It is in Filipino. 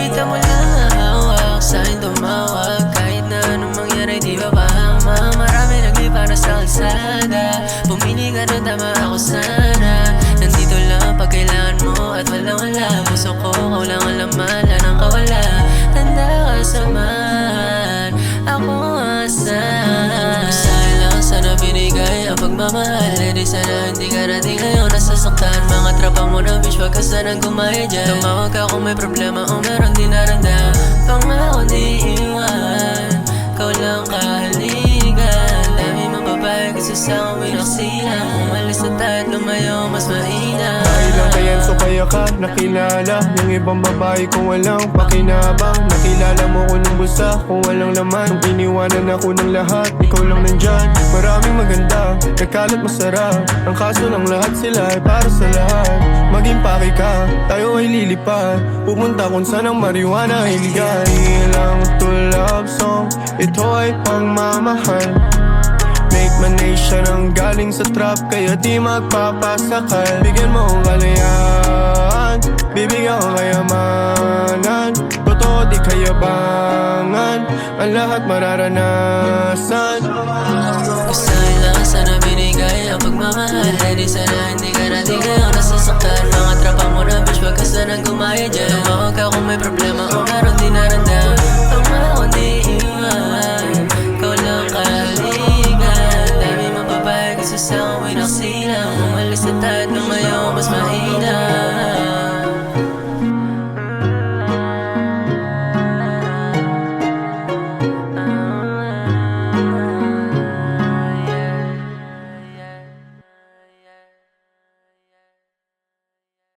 bibitaw mo lang hawak, sa'kin tumawag. Kahit na anong mangyari di ba bahama. Marami naglipa na sa kalsada, pumili ka ng tama ako sana. Nandito lang pag kailangan mo at walang-wala. Puso ko kaulang laman, lanang kawala. Tanda ka sa man, ako asan. Sa'yo lang sana binigay ang pagmamahal. Di sana hindi ka natin ngayon nasasaktan. Mga trapa mo na bitch, wag ka sanang gumaya dyan. Tumawag ka kung may problema o meron din naramdam. Pangako di iwan, ikaw lang kahaligan. Dami mong babae gusto sa akin naksilang. Umalis na tayo at lumayo mas mainam. Ilang kayan so kaya ka nakilala yung ibang babae kung walang pakinabang. Nakilala mo ko ng bulsa kung walang laman. Nung iniwanan ako ng lahat, ikaw lang nandyan. Maraming maganda, nagkalat masarap. Ang kaso lang lahat sila ay para sa lahat. Maging paki ka, tayo ay lilipad. Pupunta kung saan ang marijuana ay legal. Ilang to love song, ito ay pangmamahal. Make my nation ang galing sa trap, kaya di magpapasakal. Bigyan mo ang kalayaan, bibigyan ko kayamanan. Totoo di kayabangan, ang lahat mararanasan. Gusto lang sana binigay ang pagmamahal. Di sana hindi ka natin ngayon nasasaktan. Mga trapa mo na bitch, wag ka sanang gumaya dyan. Tumawag ka kung may problema o